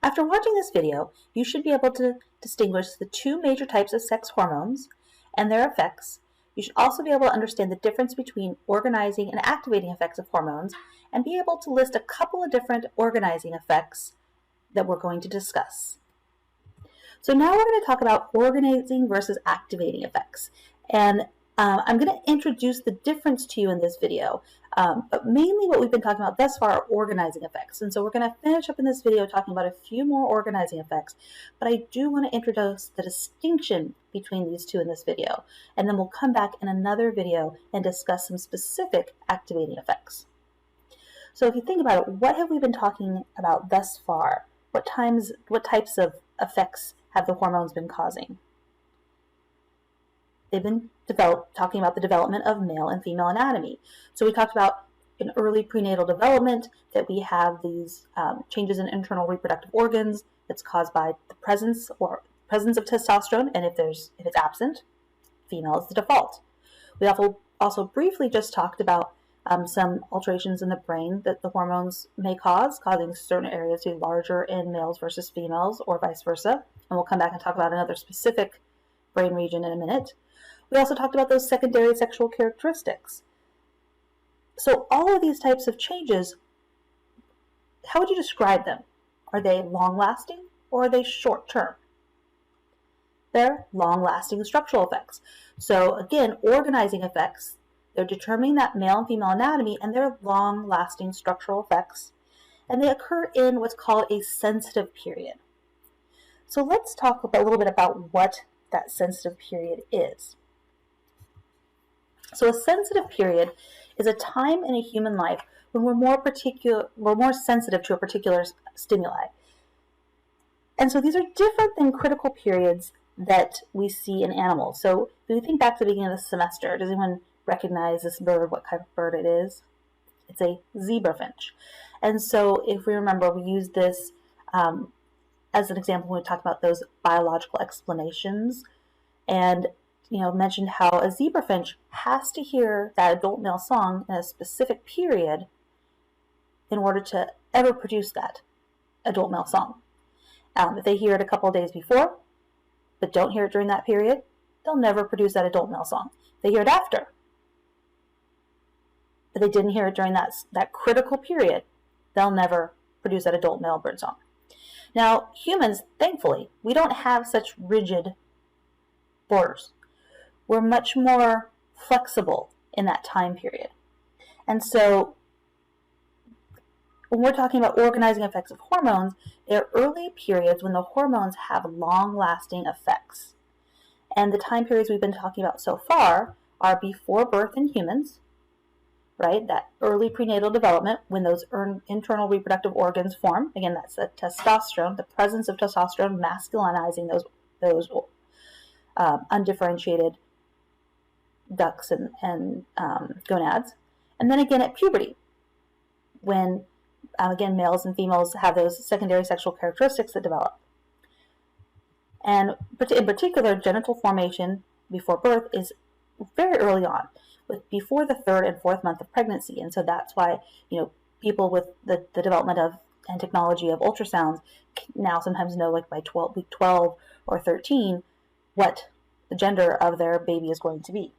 After watching this video, you should be able to distinguish the two major types of sex hormones and their effects. You should also be able to understand the difference between organizing and activating effects of hormones and be able to list a couple of different organizing effects that we're going to discuss. So now we're going to talk about organizing versus activating effects. And I'm going to introduce the difference to you in this video, but mainly what we've been talking about thus far are organizing effects. And so we're going to finish up in this video talking about a few more organizing effects, but I do want to introduce the distinction between these two in this video. And then we'll come back in another video and discuss some specific activating effects. So if you think about it, what have we been talking about thus far? What types of effects have the hormones been causing? They've been talking about the development of male and female anatomy. So we talked about in early prenatal development that we have these changes in internal reproductive organs that's caused by the presence of testosterone, and if it's absent, female is the default. We also briefly just talked about some alterations in the brain that the hormones may causing certain areas to be larger in males versus females, or vice versa. And we'll come back and talk about another specific brain region in a minute. We also talked about those secondary sexual characteristics. So all of these types of changes, how would you describe them? Are they long-lasting or are they short-term? They're long-lasting structural effects. So again, organizing effects, they're determining that male and female anatomy, and they're long-lasting structural effects. And they occur in what's called a sensitive period. So let's talk a little bit about what that sensitive period is. So a sensitive period is a time in a human life when we're more sensitive to a particular stimuli. And so these are different than critical periods that we see in animals. So if we think back to the beginning of the semester, does anyone recognize this bird, what kind of bird it is? It's a zebrafinch. And so if we remember, we use this as an example when we talk about those biological explanations, and mentioned how a zebrafinch has to hear that adult male song in a specific period in order to ever produce that adult male song. If they hear it a couple of days before, but don't hear it during that period, they'll never produce that adult male song. If they hear it after, but they didn't hear it during that critical period, they'll never produce that adult male bird song. Now, humans, thankfully, we don't have such rigid borders. We're much more flexible in that time period. And so when we're talking about organizing effects of hormones, there are early periods when the hormones have long-lasting effects. And the time periods we've been talking about so far are before birth in humans, right? That early prenatal development, when those internal reproductive organs form. Again, that's the testosterone, the presence of testosterone masculinizing those undifferentiated ducts and gonads. And then again at puberty, when again males and females have those secondary sexual characteristics that develop. And in particular, genital formation before birth is very early on, before the 3rd and 4th month of pregnancy. And so that's why people with the development of and technology of ultrasounds now sometimes know, like by week 12 or 13, what the gender of their baby is going to be.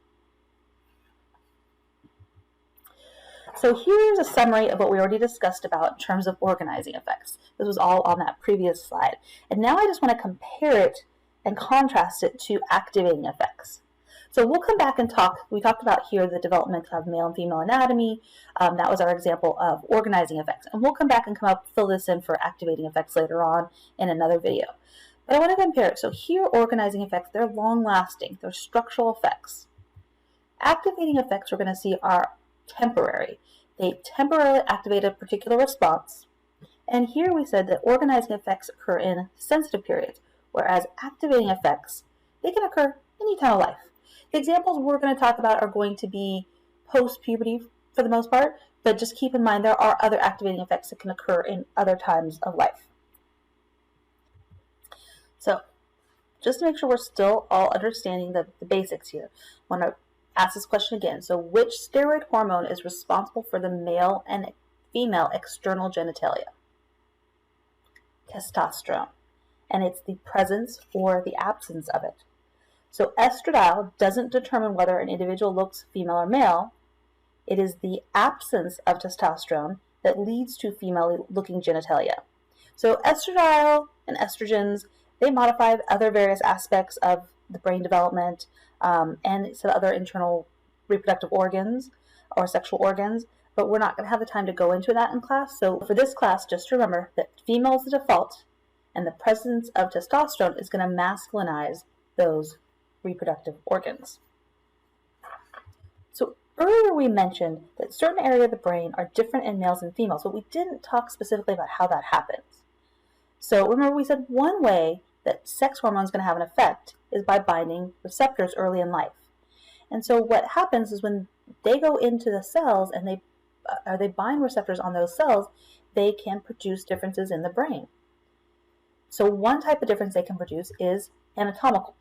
So here's a summary of what we already discussed about in terms of organizing effects. This was all on that previous slide. And now I just want to compare it and contrast it to activating effects. So we'll come back and we talked about here the development of male and female anatomy. That was our example of organizing effects. And we'll come back and fill this in for activating effects later on in another video. But I want to compare it. So here, organizing effects, they're long-lasting. They're structural effects. Activating effects we're going to see are temporary. They temporarily activate a particular response. And here we said that organizing effects occur in sensitive periods, whereas activating effects, they can occur any time of life. The examples we're going to talk about are going to be post-puberty for the most part, but just keep in mind there are other activating effects that can occur in other times of life. So, just to make sure we're still all understanding the basics here, I want to ask this question again. So, which steroid hormone is responsible for the male and female external genitalia? testosterone, and it's the presence or the absence of it. So estradiol doesn't determine whether an individual looks female or male. It is the absence of testosterone that leads to female-looking genitalia. So estradiol and estrogens, they modify other various aspects of the brain development and some other internal reproductive organs or sexual organs, but we're not going to have the time to go into that in class. So for this class, just remember that female is the default, and the presence of testosterone is going to masculinize those reproductive organs. So earlier we mentioned that certain areas of the brain are different in males and females, but we didn't talk specifically about how that happens. So remember we said one way that sex hormone is going to have an effect is by binding receptors early in life. And so what happens is when they go into the cells and they bind receptors on those cells, they can produce differences in the brain. So one type of difference they can produce is anatomical.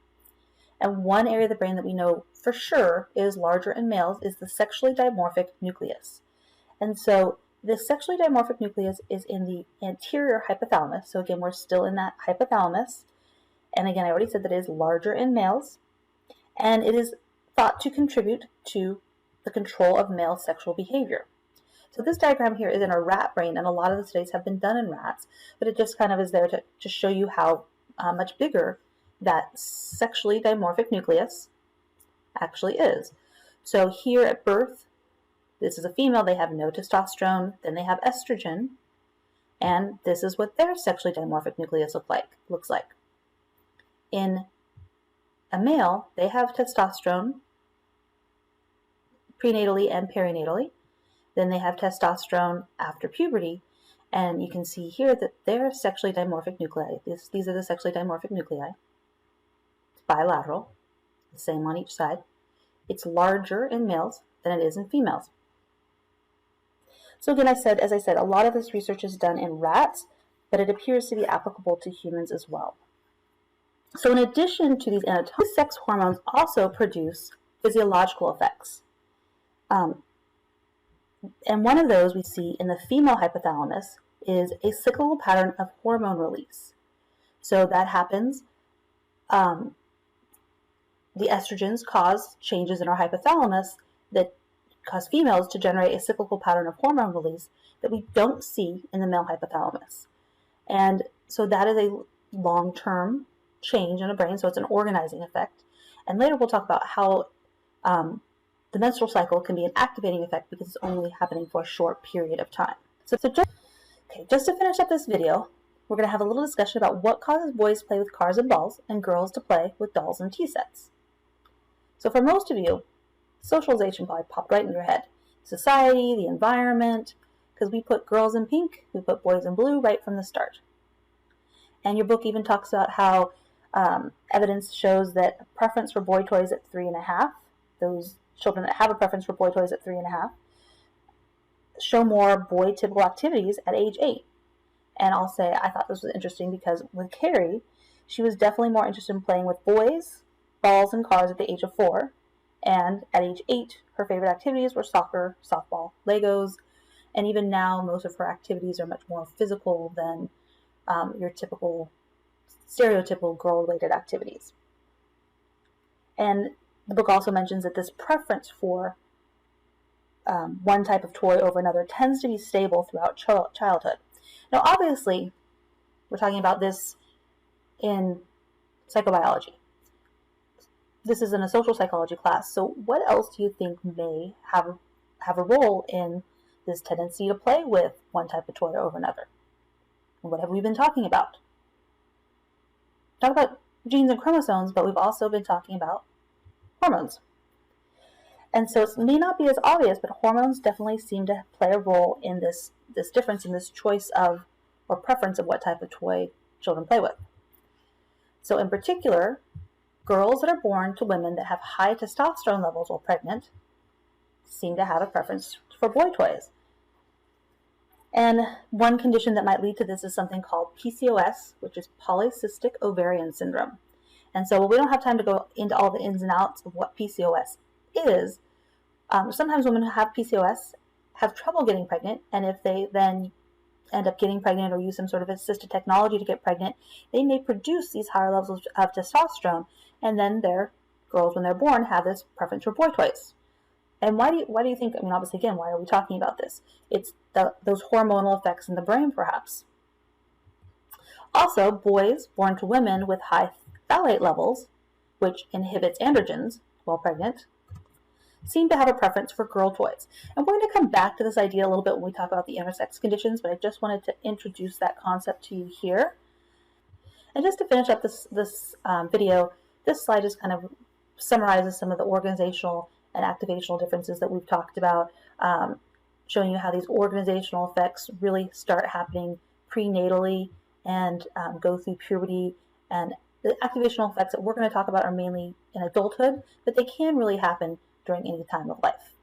And one area of the brain that we know for sure is larger in males is the sexually dimorphic nucleus. And so this sexually dimorphic nucleus is in the anterior hypothalamus. So again, we're still in that hypothalamus. And again, I already said that it is larger in males. And it is thought to contribute to the control of male sexual behavior. So this diagram here is in a rat brain, and a lot of the studies have been done in rats, but it just kind of is there to show you how much bigger that sexually dimorphic nucleus actually is. So here at birth, this is a female, they have no testosterone, then they have estrogen, and this is what their sexually dimorphic nucleus looks like. In a male, they have testosterone prenatally and perinatally. Then they have testosterone after puberty, and you can see here that they're sexually dimorphic nuclei. These are the sexually dimorphic nuclei. It's bilateral, the same on each side. It's larger in males than it is in females. So again, as I said, a lot of this research is done in rats, but it appears to be applicable to humans as well. So in addition to these anatomic, sex hormones also produce physiological effects. And one of those we see in the female hypothalamus is a cyclical pattern of hormone release. So that happens, the estrogens cause changes in our hypothalamus that cause females to generate a cyclical pattern of hormone release that we don't see in the male hypothalamus. And so that is a long-term change in the brain, so it's an organizing effect. And later we'll talk about how the menstrual cycle can be an activating effect because it's only happening for a short period of time. So just to finish up this video, we're going to have a little discussion about what causes boys to play with cars and balls and girls to play with dolls and tea sets. So for most of you, socialization probably popped right in your head. Society, the environment, because we put girls in pink, we put boys in blue right from the start. And your book even talks about how evidence shows that a preference for boy toys at 3.5, those children that have a preference for boy toys at 3.5, show more boy typical activities at age 8. And I'll say I thought this was interesting because with Carrie, she was definitely more interested in playing with boys, balls, and cars at the age of 4. And at age 8, her favorite activities were soccer, softball, Legos, and even now most of her activities are much more physical than your typical, stereotypical girl-related activities. And the book also mentions that this preference for one type of toy over another tends to be stable throughout childhood. Now, obviously, we're talking about this in psychobiology. This is in a social psychology class, so what else do you think may have a role in this tendency to play with one type of toy over another? And what have we been talking about? Talk about genes and chromosomes, but we've also been talking about hormones. And so it may not be as obvious, but hormones definitely seem to play a role in this difference in this choice of or preference of what type of toy children play with. So in particular, girls that are born to women that have high testosterone levels while pregnant seem to have a preference for boy toys. And one condition that might lead to this is something called PCOS, which is polycystic ovarian syndrome. And so we don't have time to go into all the ins and outs of what PCOS is. Sometimes women who have PCOS have trouble getting pregnant, and if they then end up getting pregnant or use some sort of assisted technology to get pregnant, they may produce these higher levels of testosterone, and then their girls, when they're born, have this preference for boy toys. And why do you think? I mean, obviously, again, why are we talking about this? It's those hormonal effects in the brain, perhaps. Also, boys born to women with high phthalate levels, which inhibits androgens while pregnant, seem to have a preference for girl toys. And we're going to come back to this idea a little bit when we talk about the intersex conditions, but I just wanted to introduce that concept to you here. And just to finish up this video, this slide just kind of summarizes some of the organizational and activational differences that we've talked about, showing you how these organizational effects really start happening prenatally and go through puberty. And the activational effects that we're going to talk about are mainly in adulthood, but they can really happen during any time of life.